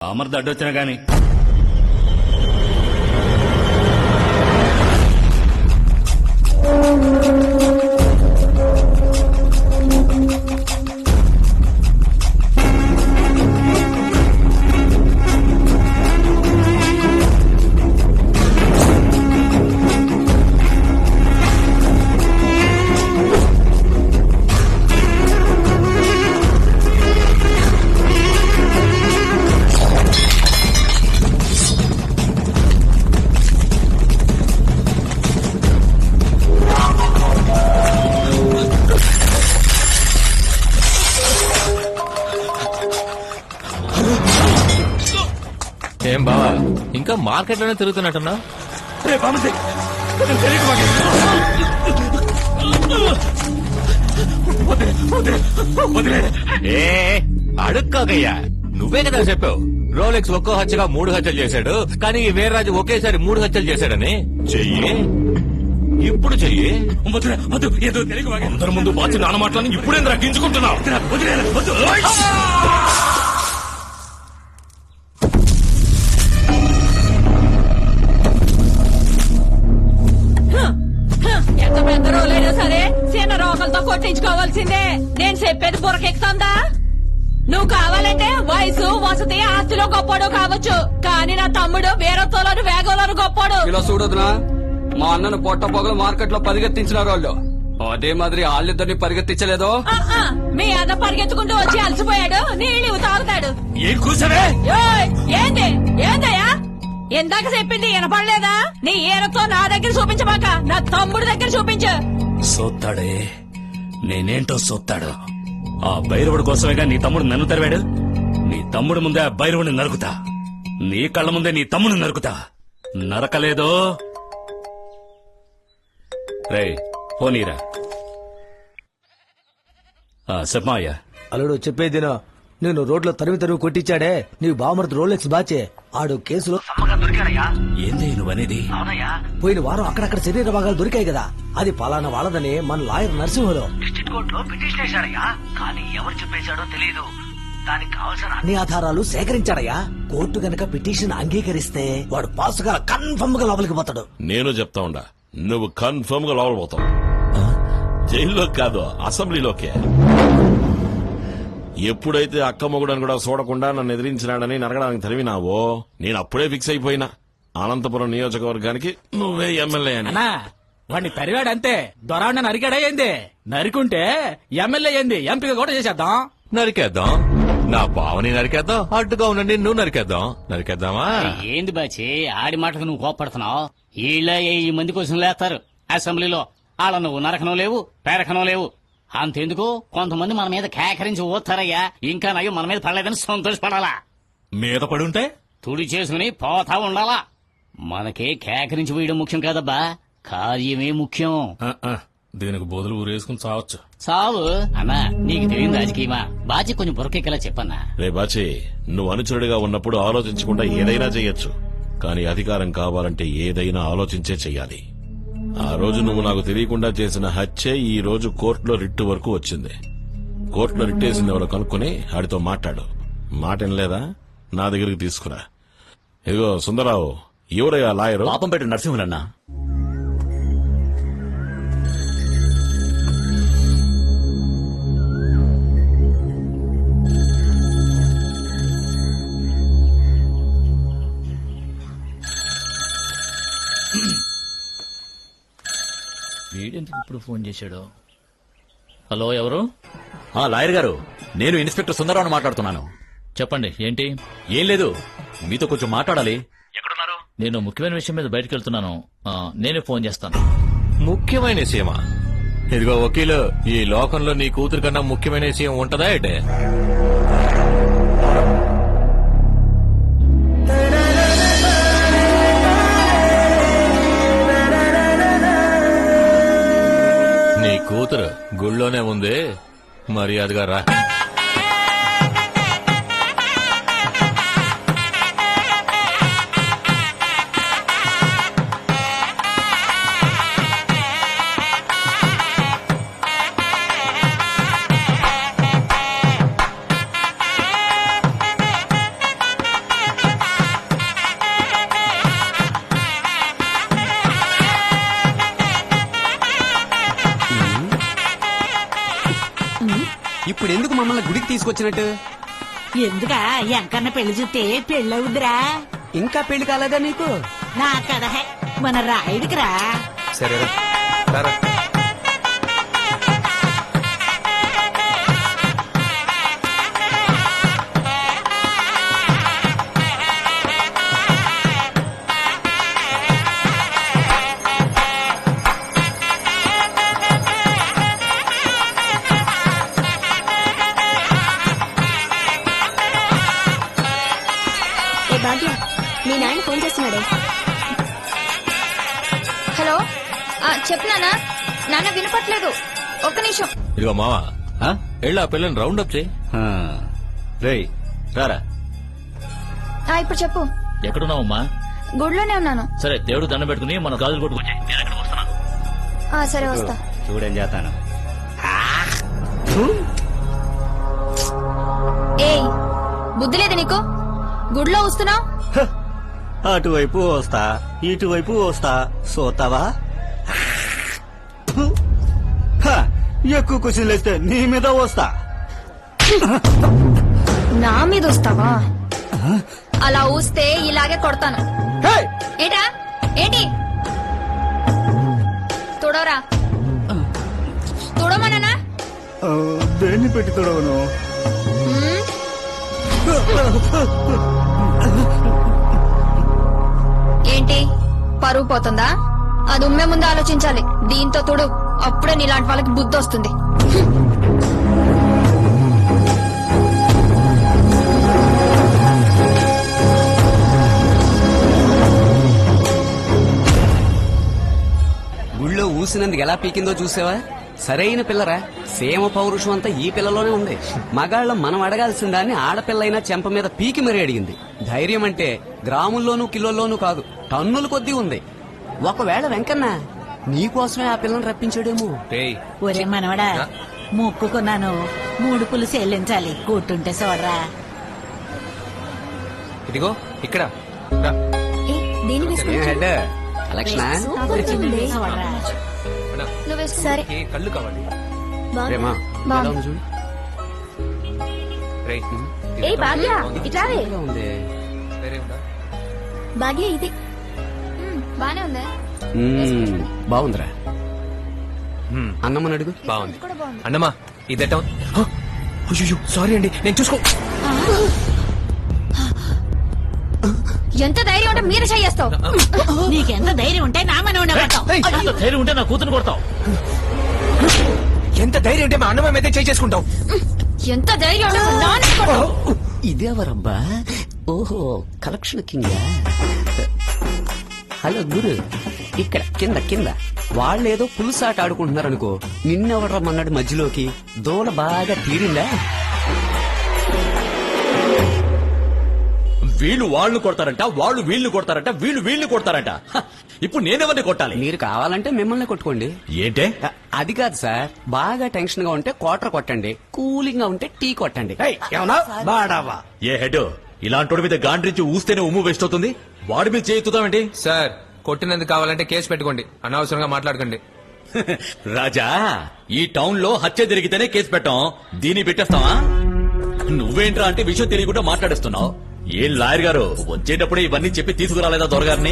అమర్ది అడ్డొచ్చినా గాని ఏం బావా ఇంకా మార్కెట్ లోనే తిరుగుతున్నట్టున్నా? అడుక్కోకయ్యా, నువ్వే కదా చెప్పావు రోలెక్స్ ఒక్కో హత్యగా 3 హత్యలు చేశాడు, కానీ ఈ వీర్రాజు ఒకేసారి 3 హత్యలు చేశాడని. చెయ్యి, ఇప్పుడు చెయ్యి. అందరి ముందు బాచి నాన్న మాటలని ఇప్పుడేంద్రా గింజుకుంటున్నావు? ఎంత పెద్ద రోలైనా సరే చిన్న రోకలతో కొట్టించుకోవాల్సిందే. నేను చెప్పేది బుర్రకెక్కుతుందా? నువ్వు కావాలంటే వయసు వసతి ఆస్తిలో గొప్పోడు కావచ్చు, కానీ నా తమ్ముడు వీరత్వంలోను వేగంలోను గొప్పోడు. ఇలా చూడదునా, మా అన్నను పొట్ట పొగలు మార్కెట్ లో పరిగెత్తించినారు వాళ్ళు. అదే మాదిరి వాళ్ళిద్దరిని పరిగెత్తించలేదో? మీ అన్న పరిగెత్తుకుంటూ వచ్చి అలసిపోయాడు, నీళ్ళు తాగుతాడు. ఏం కూర్చోవే? ఏంది ఏందయ్యా? ఇందాక చెప్పింది వినపడలేదా? నీ ఈరతో నా దగ్గర చూపించమాక, నా తమ్ముడు దగ్గర చూపించు. సోత్తాడే, నేనేంటో సోత్తాడు. ఆ భైరవుడి కోసమేగా నీ తమ్ముడు నన్ను తెరవాడు. నీ తమ్ముడు ముందే ఆ భైరవుడిని నరుకుతా, నీ కళ్ళ ముందే నీ తమ్ముడిని నరుకుతా. నరకలేదో రే పోనీరా. చెప్పమాయ్యా. అల్లుడు చెప్పేదినో, నేను రోడ్లో తరిమి కొట్టించాడే నీ బామర్ది రోలెక్స్ బాచే, ఆడు కేసులో ఏంది నువ్వనేది? పోయిన వారం అక్కడక్కడ శరీర భాగాలు దొరికాయి కదా, అది పలానా వాళ్ళదని మన లాయర్ నరసింహలో డిస్ట్రిక్ట్ కోర్టులో పిటిషన్ వేశాడయ్యా, కానీ ఎవరు చెప్పేశాడో తెలియదు. దానికి కావాల్సిన అన్ని ఆధారాలు సేకరించాడయ్యా. కోర్టు గనక పిటిషన్ అంగీకరిస్తే వాడు పాసుగా కన్ఫర్మ్ గా లోపలికి పోతాడు. నేను చెప్తా ఉండా, నువ్వు కన్ఫర్మ్ గా లోపల పోతావు. జైల్లో కాదు, అసెంబ్లీలోకే. ఎప్పుడైతే అక్క మొగుడని కూడా చూడకుండా నన్ను ఎదిరించినాడని నరగడానికి తరివినావో, నేను అప్పుడే ఫిక్స్ అయిపోయినా అనంతపురం నియోజకవర్గానికి నువ్వే ఎమ్మెల్యే అని. వాడిని తరివాడంతే, దొరాన్న నరికాడా ఏంది? నరికుంటే ఎమ్మెల్యే ఏంది, ఎంపీగా కూడా చేసేద్దాం. నరికేద్దాం, నా బావని నరికేద్దాం, అడ్డుగా ఉండండి నువ్వు నరికేద్దాం. నరికేద్దామా? ఏంది బాచి ఆడి మాటకు నువ్వు కోపడుతున్నావు? ఈళ్ళ ఈ మంది కోసం లేస్తారు అసెంబ్లీలో. వాళ్ళ నువ్వు నరకనం లేవు, పేరకనం లేవు. అంతెందుకు కొంతమంది మన మీద కేకరించి ఓతారయ్యా, ఇంకా నయ్యో మన మీద పడలేదని సంతోషపడాలా. మీద పడుంటే తుడి చేసుకుని పోతా ఉండాలా. మనకే కేకరించి వేయడం ముఖ్యం కాదబ్బా, కార్యమే ముఖ్యం. దీనికి బోధులు ఊరేసుకుని చావచ్చు. చావు అన్నా, నీకు తెలియదు రాజకీయమా? బాచి కొంచెం బురకెక్కలా చెప్పన్నా. రే బాచి, నువ్వు అనుచరుడిగా ఉన్నప్పుడు ఆలోచించకుండా ఏదైనా చెయ్యొచ్చు, కానీ అధికారం కావాలంటే ఏదైనా ఆలోచించే చెయ్యాలి. ఆ రోజు నువ్వు నాకు తెలియకుండా చేసిన హత్య ఈ రోజు కోర్టులో రిట్టు వరకు వచ్చింది. కోర్టులో రిట్టేసింది ఎవరో కనుక్కుని ఆడితో మాట్లాడు. మాట వినలేదా? నా దగ్గరికి తీసుకురా. ఇదిగో సుందరరావు, ఎవరయ్యా లాయరు? పాపంపేట నరసింహులన్నా. వీడెందుకు ఇప్పుడు ఫోన్ చేశాడు? హలో, ఎవరు? లాయర్ గారు, నేను ఇన్స్పెక్టర్ సుందరరావును మాట్లాడుతున్నాను. చెప్పండి, ఏంటి? ఏం లేదు, మీతో కొంచెం మాట్లాడాలి. ఎక్కడున్నారు? నేను ముఖ్యమైన విషయం మీద బయటకు వెళ్తున్నాను, నేనే ఫోన్ చేస్తాను. ముఖ్యమైన విషయమా? ఇదిగో వకీలు, ఈ లోకంలో నీ కూతురు కన్నా ముఖ్యమైన విషయం ఉంటదా ఏంటే? నీ కూతురు గుళ్ళోనే ఉంది, మర్యాదగా రా. ఇప్పుడు ఎందుకు మమ్మల్ని గుడికి తీసుకొచ్చినట్టు? ఎందుకా ఎంకన్న పెళ్లి చూస్తే పెళ్ళవుద్దిరా. ఇంకా పెళ్లి కాలేదా నీకు? నా కథ మన రాయుడికి రా. సరేరా రారా. భాగ్య మీ నాయన ఫోన్ చేస్తున్నాడే. హలో చెప్తున్నానా నాన్న వినపట్లేదు, ఒక్క నిమిషం. ఇదిగో మావా వెళ్ళి ఆ పిల్లని రౌండ్ అప్ చేయి. రేయ్ రారా. ఇప్పుడు చెప్పు. ఎక్కడున్నావమ్మా? గుడిలోనే ఉన్నాను. సరే దేవుడు దండం పెట్టుకుని మన గాజులు కొట్టుకొచ్చాయి. నేను ఎక్కడ వస్తున్నా. సరే వస్తా. చూడేం చేస్తాను. ఏయ్ బుద్ధి లేదు నీకు? గుడిలో వస్తున్నావు. అటువైపు వస్తా ఇటువైపు వస్తా సోతావా? ఎక్కువ క్వశ్చన్లు వేస్తే నీ మీద వస్తా. నా మీద వస్తావా? అలా ఊస్తే ఇలాగే కొడతాను. ఏంటా ఏంటి తొడవరా? తొడవమన్నానా? దేన్ని పెట్టి తొడవను? ఏంటి పరువు పోతుందా? అది ఉమ్మే ముందు ఆలోచించాలి. దీంతో తొడు, అప్పుడే నీలాంటి వాళ్ళకి బుద్ధి వస్తుంది. గుళ్ళో ఊసినందుకు ఎలా పీకిందో చూసావా? సరైన పిల్లరా. సేమ పౌరుషం అంతా ఈ పిల్లలోనే ఉంది. మగాళ్ళం మనం అడగాల్సిన దాన్ని ఆడపిల్లైనా చెంప మీద పీకి మరీ అడిగింది. ధైర్యం అంటే గ్రాముల్లోనూ కిలోల్లోనూ కాదు, టన్నుల కొద్దీ ఉంది. ఒకవేళ వెంకన్న నీకోసమే ఆ పిల్లని రప్పించాడేమో. ఒరే మనవడా, మొక్కుకున్నాను 3 పులుసు చెల్లించాలి. కూర్చుంటే చూడరా. ఇదిగో ఇక్కడ దేని కలెక్షన్. చూడరా. సరే కళ్ళు కావాలి. బాగుంది. ఏ భాగ్య ఇట్లావే. భాగ్య ఇది బానే ఉంది. బాగుందిరా. అన్నమ్మని అడుగు. బాగుంది అన్నమ్మా. ఇదట సారీ అండి, నేను చూసుకో. ఎంత ధైర్యం ఉంటే మీరు చేస్తావు. నీకెంత ధైర్యం ఉంటే నా మనవడ ఎంత ధైర్యం ఉంటే నా కూతురు కొడతావు. ఎంత ధైర్యం ఉంటే మా అన్నమ్మ మీద చేసుకుంటావు. ఎంత ధైర్యం ఉంటే మా నాన్నని కొడతావు. ఇదేవరబ్బా? ఓహో కలెక్షన్ కింద. హలో గురు, ఇక్కడ కింద కింద వాళ్ళేదో పులుసాట ఆడుకుంటున్నారనుకో. నిన్నెవడమన్నాడు మధ్యలోకి? దోల బాగా తీరిందా? వీళ్ళు వాళ్ళు కొడతారంట, వాళ్ళు వీళ్ళు కొడతారంట, వీళ్ళు వీళ్ళు కొడతారంట. ఇప్పుడు నేనెవరిని కొట్టాలి? మీరు కావాలంటే మిమ్మల్ని కొట్టుకోండి. ఏంటే? అది కాదు సార్, బాగా టెన్షన్ గా ఉంటే క్వార్టర్ కొట్టండి, కూలింగ్ గా ఉంటే టీ కొట్టండి. ఏ హెడ్, ఇలాంటి మీద గాండ్రించి ఊస్తేనే ఉమ్ము వేస్ట్ అవుతుంది. వాడి మీద చేయిస్తామేంటి? సార్ కొట్టినందుకు కావాలంటే కేసు పెట్టుకోండి, అనవసరంగా మాట్లాడకండి. రాజా, ఈ టౌన్ లో హత్య జరిగితేనే కేసు పెట్టాం, దీన్ని పెట్టేస్తావా? నువ్వేంట్రా అంటే విషయం తెలియకుండా మాట్లాడేస్తున్నావు. ఏ లాయర్ గారు వచ్చేటప్పుడే ఇవన్నీ చెప్పి తీసుకురాలేదా దొరగారిని?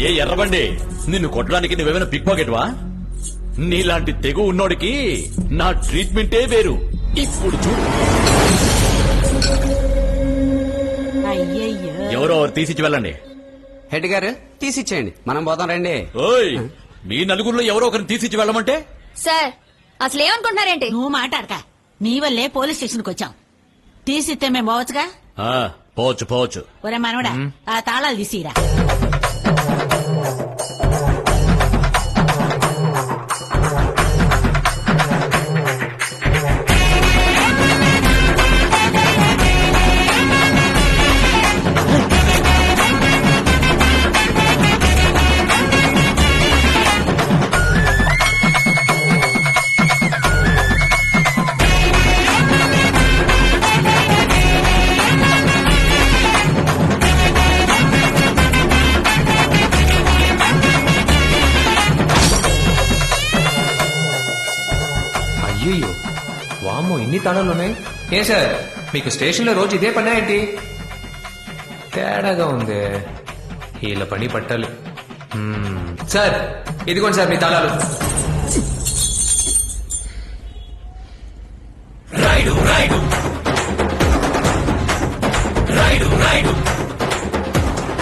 ఏ ఎర్రబండి, నిన్ను కొట్టడానికి నువ్వేమైనా పిక్ పాకెట్వా? నీలాంటి తెగు ఉన్నోడికి నా ట్రీట్మెంటే వేరు. ఇప్పుడు చూడు. ఎవరో తీసిచ్చి వెళ్ళండి. హెడ్ గారు తీసిచ్చేయండి, మనం పోతాం రండి. ఓయ్, మీ నలుగురిలో ఎవరో ఒకరిని తీసిచ్చి వెళ్ళమంటే? సార్ అసలు ఏమనుకుంటున్నారేంటి? నువ్వు మాట్లాడక, నీ వల్లే పోలీస్ స్టేషన్ కి వచ్చాం. తీసిస్తే మేము పోవచ్చుగా. పోవచ్చు పోవచ్చు. ఒరే మనవడా, ఆ తాళాలు తీసిరా. ఇన్ని తాళాలు ఉన్నాయి. ఏ సార్ మీకు స్టేషన్ లో రోజు ఇదే పని ఏంటి? తేడాగా ఉంది. వీళ్ళ పని పట్టాలి. సార్ ఇదిగోండి సార్ మీ తాళాలు.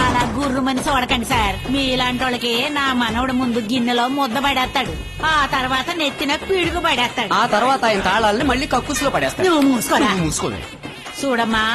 అలా గుర్రు మనిషి చూడకండి సార్. మీలాంటి వాళ్ళకి నా మనవడు ముందు గిన్నెలో ముద్ద పడేస్తాడు, ఆ తర్వాత నెత్తిన పిడుగు పడేస్తాడు, ఆ తర్వాత ఆయన తాళాలని మళ్ళీ కక్కుసులో పడేస్తాడు. నువ్వు మూసుకోరా. మూసుకోండి. చూడమ్మా,